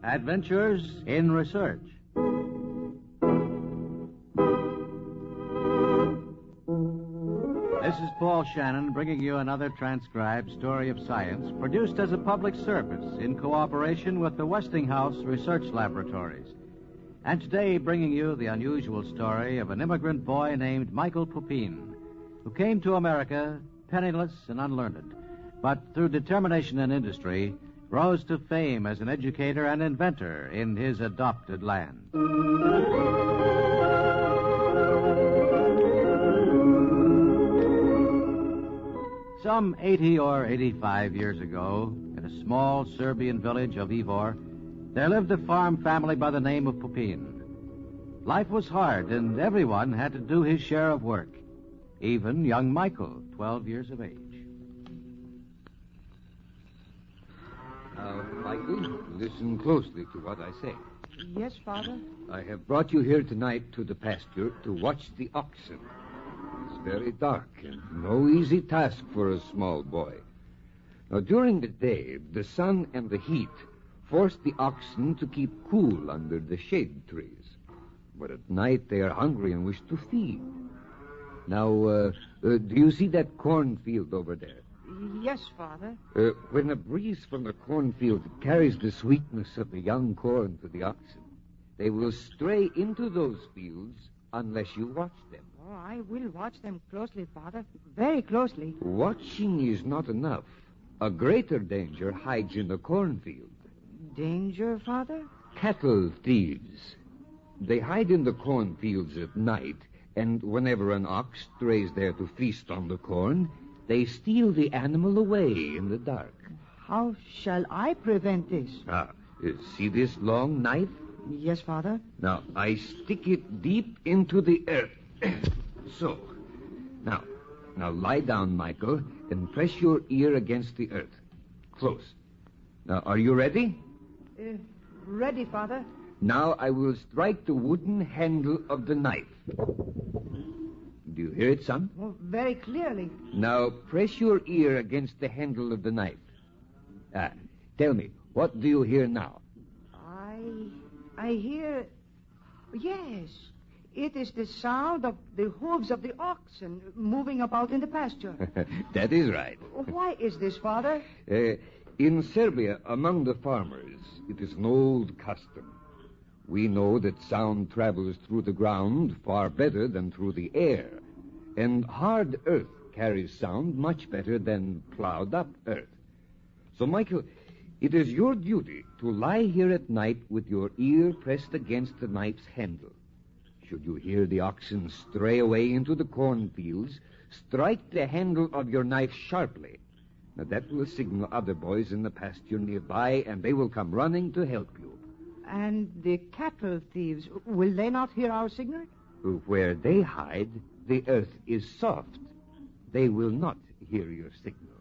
Adventures in Research. This is Paul Shannon bringing you another transcribed story of science produced as a public service in cooperation with the Westinghouse Research Laboratories. And today bringing you the unusual story of an immigrant boy named Michael Pupin, who came to America penniless and unlearned, but through determination and industry rose to fame as an educator and inventor in his adopted land. Some 80 or 85 years ago, in a small Serbian village of Ivor, there lived a farm family by the name of Pupin. Life was hard, and everyone had to do his share of work, even young Michael, 12 years of age. Now, Michael, listen closely to what I say. Yes, Father? I have brought you here tonight to the pasture to watch the oxen. It's very dark and no easy task for a small boy. Now, during the day, the sun and the heat force the oxen to keep cool under the shade trees. But at night, they are hungry and wish to feed. Now, do you see that cornfield over there? Yes, Father. When a breeze from the cornfield carries the sweetness of the young corn to the oxen, they will stray into those fields unless you watch them. Oh, I will watch them closely, Father. Very closely. Watching is not enough. A greater danger hides in the cornfield. Danger, Father? Cattle thieves. They hide in the cornfields at night, and whenever an ox strays there to feast on the corn, they steal the animal away in the dark. How shall I prevent this? See this long knife? Yes, Father. Now, I stick it deep into the earth. So. Now lie down, Michael, and press your ear against the earth. Close. Now, are you ready? Ready, Father. Now I will strike the wooden handle of the knife. Do you hear it, son? Oh, very clearly. Now, press your ear against the handle of the knife. Tell me, what do you hear now? I hear... Yes, it is the sound of the hooves of the oxen moving about in the pasture. That is right. Why is this, Father? In Serbia, among the farmers, it is an old custom. We know that sound travels through the ground far better than through the air. And hard earth carries sound much better than plowed-up earth. So, Michael, it is your duty to lie here at night with your ear pressed against the knife's handle. Should you hear the oxen stray away into the cornfields, strike the handle of your knife sharply. Now, that will signal other boys in the pasture nearby, and they will come running to help you. And the cattle thieves, will they not hear our signal? Where they hide, the earth is soft. They will not hear your signal.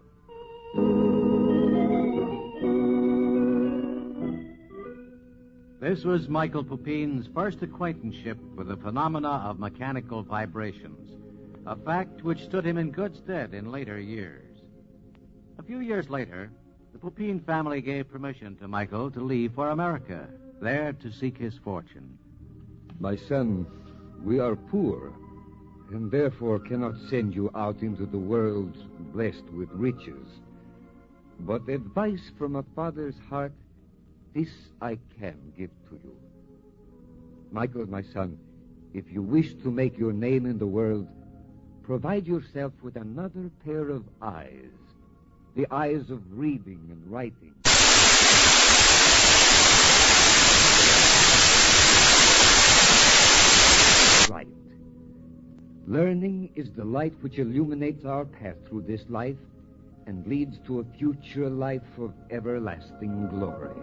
This was Michael Pupin's first acquaintanceship with the phenomena of mechanical vibrations, a fact which stood him in good stead in later years. A few years later, the Pupin family gave permission to Michael to leave for America, there to seek his fortune. My son, we are poor, and therefore cannot send you out into the world blessed with riches. But advice from a father's heart, this I can give to you. Michael, my son, if you wish to make your name in the world, provide yourself with another pair of eyes, the eyes of reading and writing. Light. Learning is the light which illuminates our path through this life and leads to a future life of everlasting glory.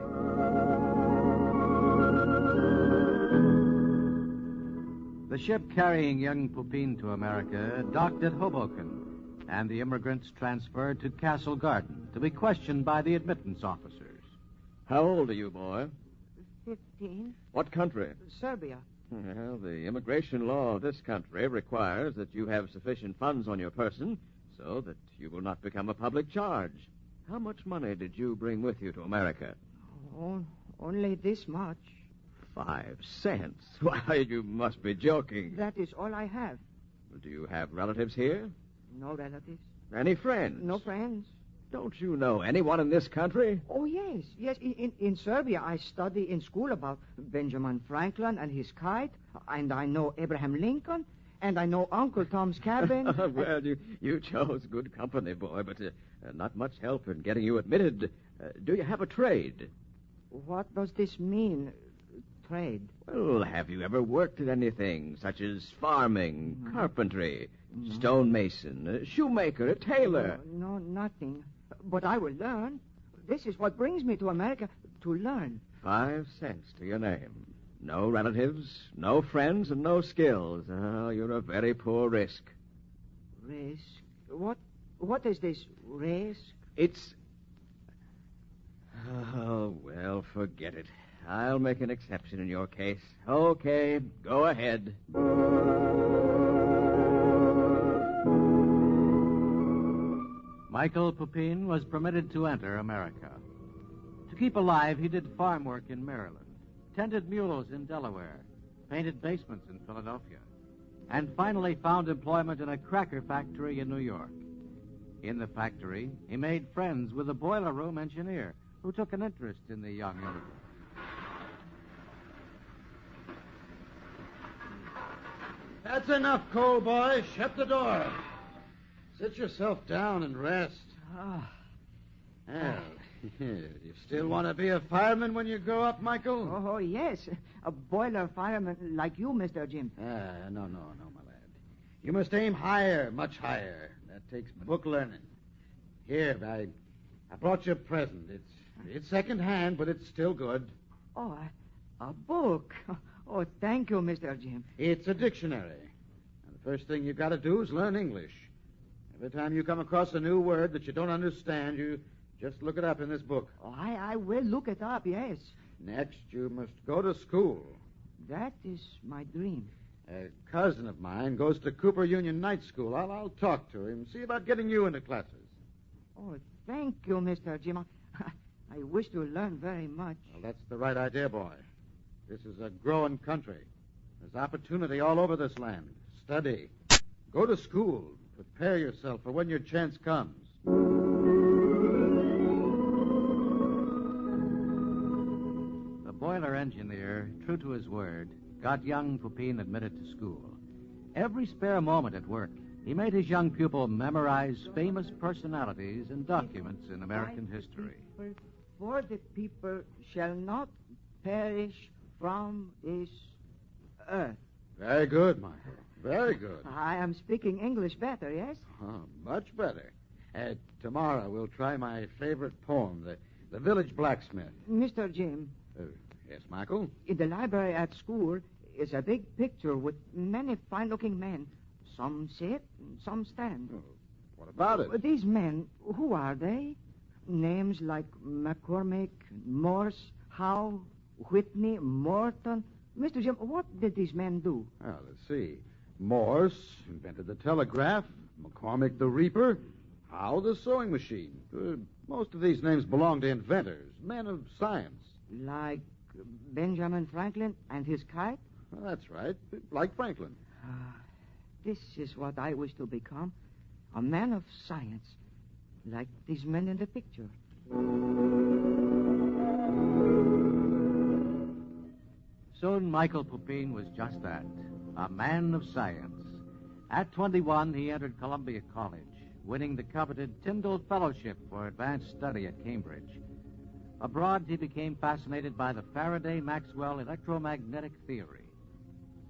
The ship carrying young Pupin to America docked at Hoboken, and the immigrants transferred to Castle Garden to be questioned by the admittance officers. How old are you, boy? 15. What country? Serbia. Well, the immigration law of this country requires that you have sufficient funds on your person so that you will not become a public charge. How much money did you bring with you to America? Oh, only this much. 5 cents? Why, you must be joking. That is all I have. Do you have relatives here? No relatives. Any friends? No friends. Don't you know anyone in this country? Oh, yes. Yes, in Serbia, I study in school about Benjamin Franklin and his kite, and I know Abraham Lincoln, and I know Uncle Tom's cabin. Well, you chose good company, boy, but not much help in getting you admitted. Do you have a trade? What does this mean, trade? Well, have you ever worked at anything, such as farming, carpentry, stonemason, shoemaker, a tailor? No, nothing. But I will learn. This is what brings me to America, to learn. 5 cents to your name. No relatives, no friends, and no skills. Oh, you're a very poor risk. Risk? What is this risk? It's... Oh, well, forget it. I'll make an exception in your case. Okay, go ahead. Michael Pupin was permitted to enter America. To keep alive, he did farm work in Maryland, tended mules in Delaware, painted basements in Philadelphia, and finally found employment in a cracker factory in New York. In the factory, he made friends with a boiler room engineer who took an interest in the young immigrant. That's enough, Cole boy. Shut the door. Sit yourself down and rest. Well, you still want to be a fireman when you grow up, Michael? Oh, yes. A boiler fireman like you, Mr. Jim. No, my lad. You must aim higher, much higher. That takes book learning. Here, I brought you a present. It's second-hand, but it's still good. Oh, a book. Oh, thank you, Mr. Jim. It's a dictionary. And the first thing you've got to do is learn English. Every time you come across a new word that you don't understand, you just look it up in this book. Oh, I will look it up, yes. Next, you must go to school. That is my dream. A cousin of mine goes to Cooper Union Night School. I'll talk to him, see about getting you into classes. Oh, thank you, Mr. Jim. I wish to learn very much. Well, that's the right idea, boy. This is a growing country. There's opportunity all over this land. Study. Go to school. Prepare yourself for when your chance comes. The boiler engineer, true to his word, got young Pupin admitted to school. Every spare moment at work, he made his young pupil memorize famous personalities and documents in American history. For the people shall not perish from this earth. Very good, Michael. Very good. I am speaking English better, yes? Oh, much better. Tomorrow we'll try my favorite poem, The Village Blacksmith. Mr. Jim. Yes, Michael? In the library at school is a big picture with many fine-looking men. Some sit, some stand. Oh, what about it? These men, who are they? Names like McCormick, Morse, Howe, Whitney, Morton. Mr. Jim, what did these men do? Well, let's see. Morse invented the telegraph, McCormick the reaper, Howe the sewing machine. Most of these names belong to inventors, men of science. Like Benjamin Franklin and his kite? Well, that's right, like Franklin. This is what I wish to become, a man of science, like these men in the picture. Soon Michael Pupin was just that, a man of science. At 21, he entered Columbia College, winning the coveted Tyndall Fellowship for advanced study at Cambridge. Abroad, he became fascinated by the Faraday-Maxwell electromagnetic theory.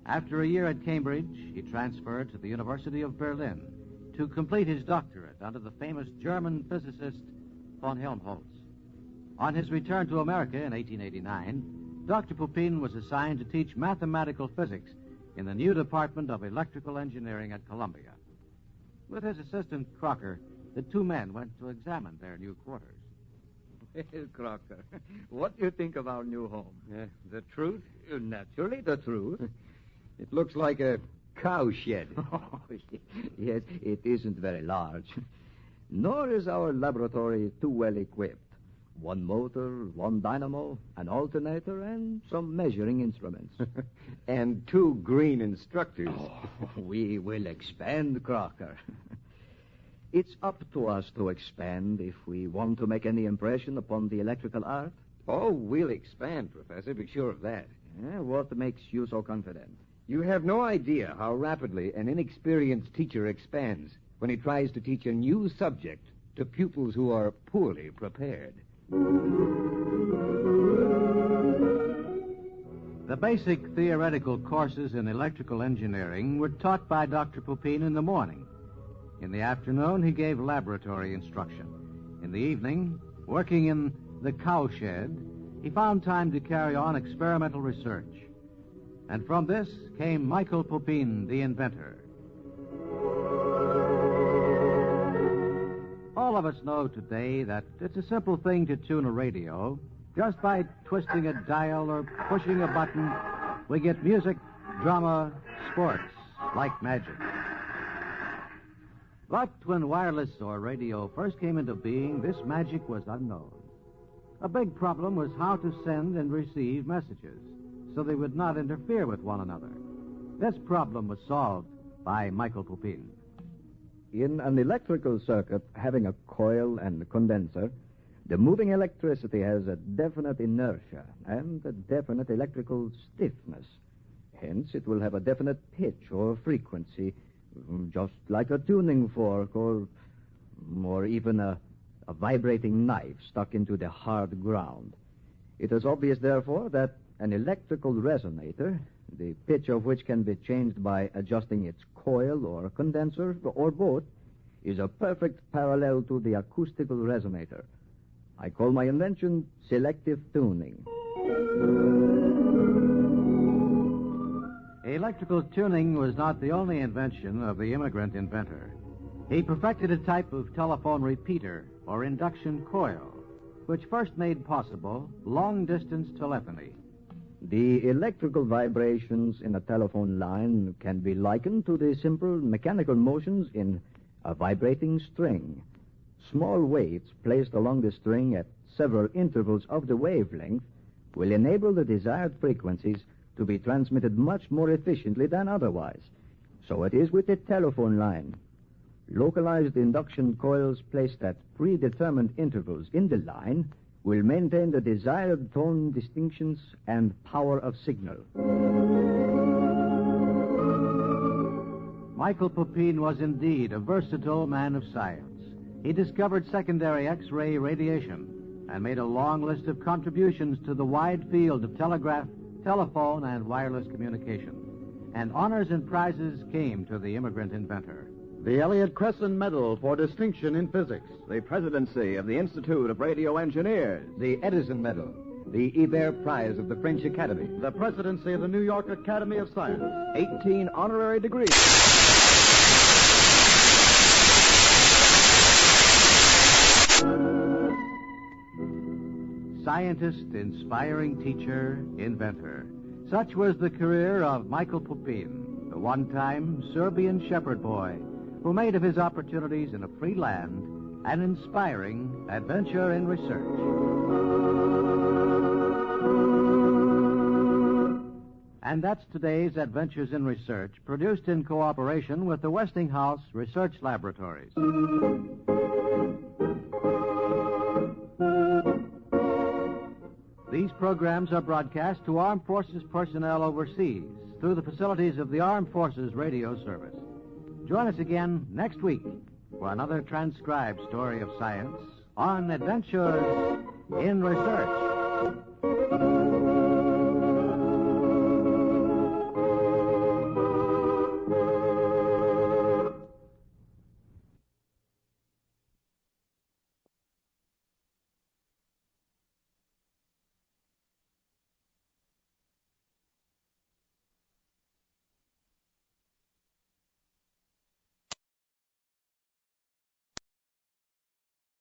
After a year at Cambridge, he transferred to the University of Berlin to complete his doctorate under the famous German physicist von Helmholtz. On his return to America in 1889, Dr. Pupin was assigned to teach mathematical physics in the new Department of Electrical Engineering at Columbia. With his assistant, Crocker, the two men went to examine their new quarters. Well, Crocker, what do you think of our new home? The truth? Naturally, the truth. It looks like a cow shed. Yes, it isn't very large. Nor is our laboratory too well equipped. One motor, one dynamo, an alternator, and some measuring instruments. And 2 green instructors. We will expand, Crocker. It's up to us to expand if we want to make any impression upon the electrical art. Oh, we'll expand, Professor. Be sure of that. What makes you so confident? You have no idea how rapidly an inexperienced teacher expands when he tries to teach a new subject to pupils who are poorly prepared. The basic theoretical courses in electrical engineering were taught by Dr. Pupin in the morning. In the afternoon, he gave laboratory instruction. In the evening, working in the cowshed, he found time to carry on experimental research. And from this came Michael Pupin, the inventor. All of us know today that it's a simple thing to tune a radio. Just by twisting a dial or pushing a button, we get music, drama, sports, like magic. But when wireless or radio first came into being, this magic was unknown. A big problem was how to send and receive messages so they would not interfere with one another. This problem was solved by Michael Pupin. In an electrical circuit having a coil and a condenser, the moving electricity has a definite inertia and a definite electrical stiffness. Hence, it will have a definite pitch or frequency, just like a tuning fork or even a vibrating knife stuck into the hard ground. It is obvious, therefore, that an electrical resonator, the pitch of which can be changed by adjusting its coil or condenser or both, is a perfect parallel to the acoustical resonator. I call my invention selective tuning. Electrical tuning was not the only invention of the immigrant inventor. He perfected a type of telephone repeater or induction coil, which first made possible long-distance telephony. The electrical vibrations in a telephone line can be likened to the simple mechanical motions in a vibrating string. Small weights placed along the string at several intervals of the wavelength will enable the desired frequencies to be transmitted much more efficiently than otherwise. So it is with the telephone line. Localized induction coils placed at predetermined intervals in the line will maintain the desired tone distinctions and power of signal. Michael Pupin was indeed a versatile man of science. He discovered secondary X-ray radiation and made a long list of contributions to the wide field of telegraph, telephone, and wireless communication. And honors and prizes came to the immigrant inventor. The Elliott Crescent Medal for Distinction in Physics. The presidency of the Institute of Radio Engineers. The Edison Medal. The Hebert Prize of the French Academy. The presidency of the New York Academy of Science. 18 honorary degrees. Scientist, inspiring teacher, inventor. Such was the career of Michael Pupin, the one-time Serbian shepherd boy who made of his opportunities in a free land an inspiring adventure in research. And that's today's Adventures in Research, produced in cooperation with the Westinghouse Research Laboratories. These programs are broadcast to Armed Forces personnel overseas through the facilities of the Armed Forces Radio Service. Join us again next week for another transcribed story of science on Adventures in Research.